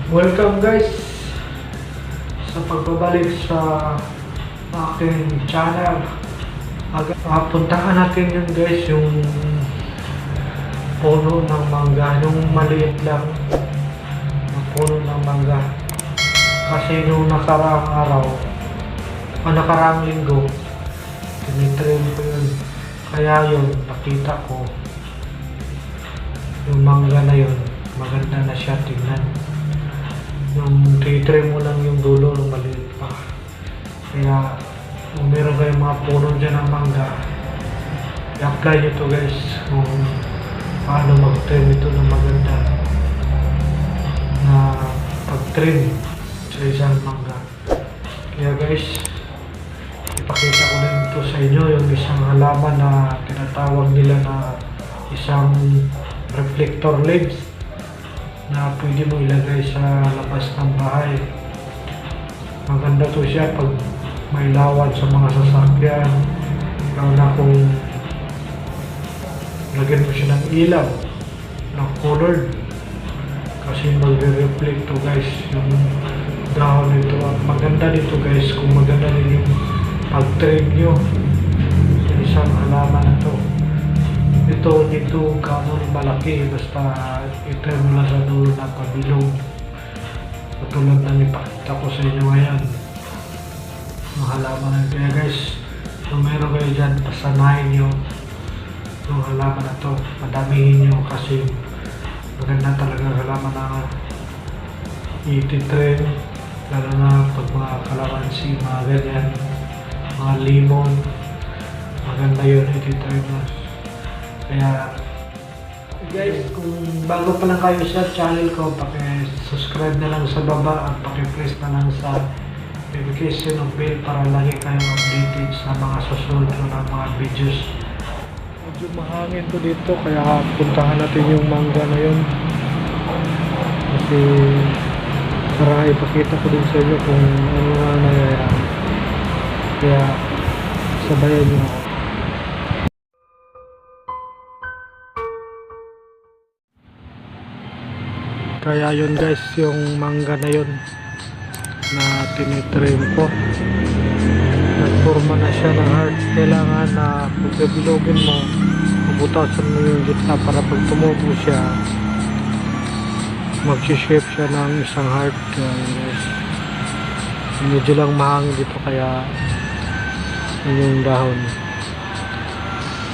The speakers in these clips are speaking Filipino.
Welcome guys sa pagbabalik sa aking channel. Puntahan natin yun guys, yung puno ng mangga, yung maliit lang na puno ng mangga. Kasi nung nakaraang araw o nakaraang linggo, tinitrim ko yun. Kaya yun, nakita ko yung mangga na yun, maganda na siya tingnan. Yung titrim mo lang yung dulo ng maliit pa. Kaya kung meron kayong mga puno dyan ng mangga, i-apply nyo to guys kung paano mag-trim ito ng maganda na pag-trim sa isang mangga. Kaya guys, ipakita ko din ito sa inyo, yung isang halaman na tinatawag nila na isang reflector leaves na pwede mo ilagay sa labas ng bahay. Maganda to siya pag may lawad sa mga sasakyan, lalo na kung lagyan mo siya ng ilaw na colored, kasi magre-reflect to guys yung dahon nito. At maganda dito guys kung maganda din yung pag-trim nyo sa isang halaman na to. Ito dito gano'n malaki, basta i-trim mo lang sa dulo na pabilog. Katulad na ipakita ko sa inyo ngayon, yung halaman na. Kaya guys, kung meron kayo dyan, pasanahin nyo yung halaman na to, padamihin nyo kasi maganda talaga halaman na iti-trim, lalo na pag mga kalamansi, mga ganyan, mga limon, maganda yun iti-trim na. Kaya guys, kung bago pa lang kayo sa channel ko, paki-subscribe na lang sa baba at paki-press na lang sa notification of bell para lagi kayong updated sa mga susunod ko ng mga videos. Medyo mahangin to dito, kaya puntahan natin yung mangga na yun kasi para ipakita ko din sa inyo kung ano nga nangyayari. Kaya sabayan nyo ako. Kaya yun guys, yung mangga na yun na tinitrim ko, nagforma na siya ng heart. Kailangan na pagkabilogin mo, mabutasan mo yung gitna para pag tumubo siya, mag-shape siya ng isang heart. Kaya yun guys, medyo lang mahangin dito kaya yun yung dahon.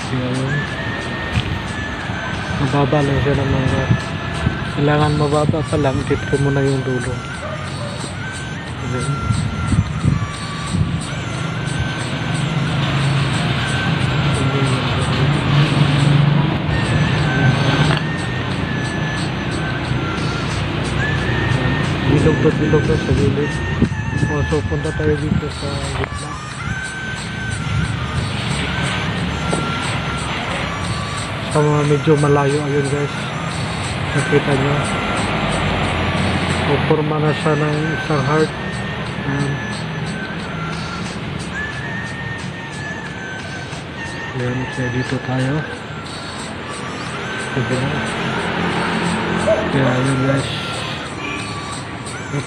Kaya yun, mababa lang siya ng mangga. Kailangan mababa pa lang, titrim mo na yung dulo. Okay. Bilog na sa gilid. So punta tayo dito sa gitna. Sa mga medyo malayo, ayun guys, nakita nyo, puporma na siya ng isang heart. Ayan, kaya dito tayo. Kaya yun guys,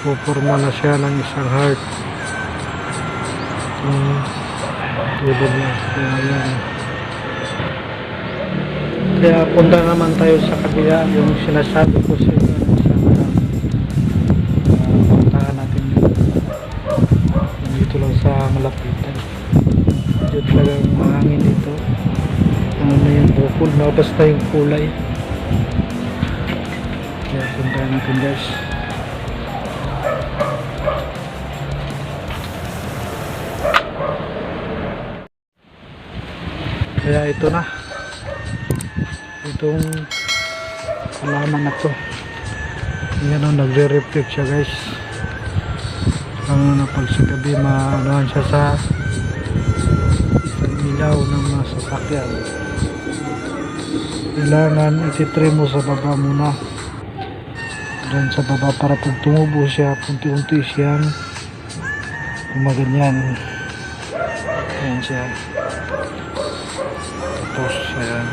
puporma na siya ng isang heart. Tulog na. Kaya yan. Kaya punta naman tayo sa kabila, yung sinasabi ko sa inyo. Puntahan natin dito lang sa malapitan. Dito talagang mahangin dito. Ano na yung bukol, basta yung kulay. Kaya puntahan natin guys. Kaya ito na, itong halaman na to, yan o, nagre-reflect siya guys. Ano na pag sa gabi maanohan siya sa isang ilaw ng mga sasakyan. Kailangan ititrim mo sa baba muna, dyan sa baba, para pag tumubo siya, unti-unti siyang gumaganyan. Ayan siya. Tapos ayan,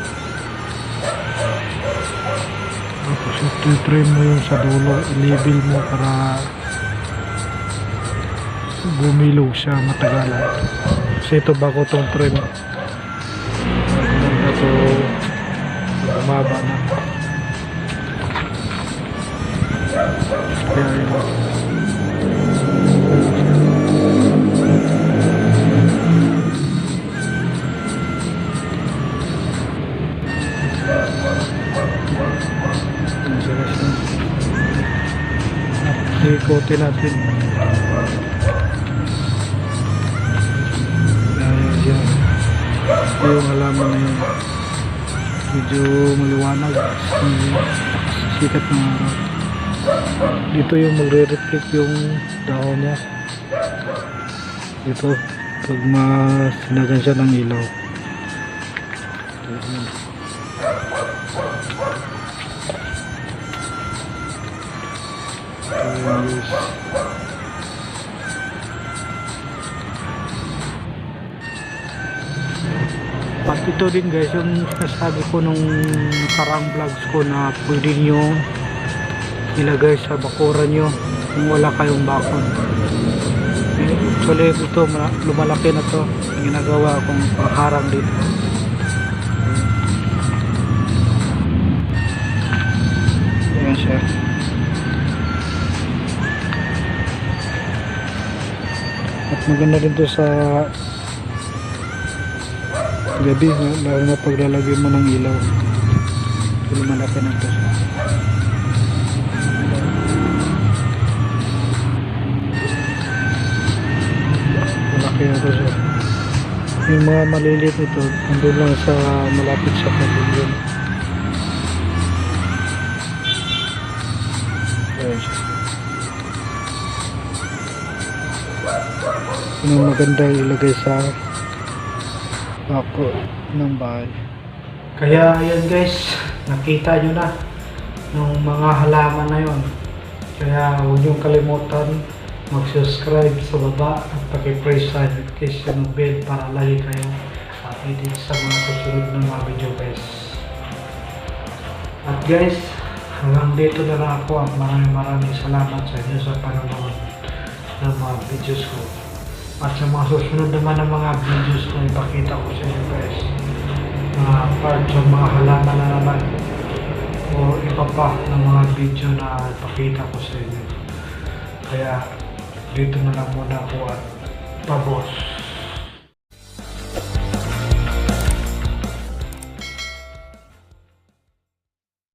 Tapos ito-trim mo yung sa dulo, i-level mo para gumilog siya matagalan. Kasi ito bago tong trim. Bago ito bumaba na. Kaya yun. Ikotin natin. Ayan. Ito yung halaman na yun. Medyo maliwanag. Sikat ng araw. Dito yung magre-reflect yung dahon niya. Dito. Pag masinagan siya ng ilaw. Ayan. At ito din guys, yung sinasabi ko nung karang vlogs ko na pwede nyo ilagay sa bakuran nyo kung wala kayong bakon. Actually ito lumalaki na to, ginagawa akong pangharang dito. Ayan siya. At maganda din to sa gabi, lalo na paglalagay mo ng ilaw. Ito malaki na to. Malaki na to siya. Yung mga maliliit ito, nandun lang sa malapit sa pavilion. Ayan siya. Yung maganda ilagay sa bako ng bahay. Kaya yan guys, nakita nyo na yung mga halaman na yon. Kaya huwag nyo kalimutan mag-subscribe sa baba at paki-press sa notification bell para lagi kayo updated sa mga susunod na mga video guys. At guys, hanggang dito na lang ako at maraming salamat sa inyo sa panonood ng mga videos ko. At sa mga susunod naman ng mga videos na ipakita ko sa inyo guys, mga part sa mga halaman na naman o iba pa ng mga video na ipakita ko sa inyo. Kaya dito na lang muna ako at pabos.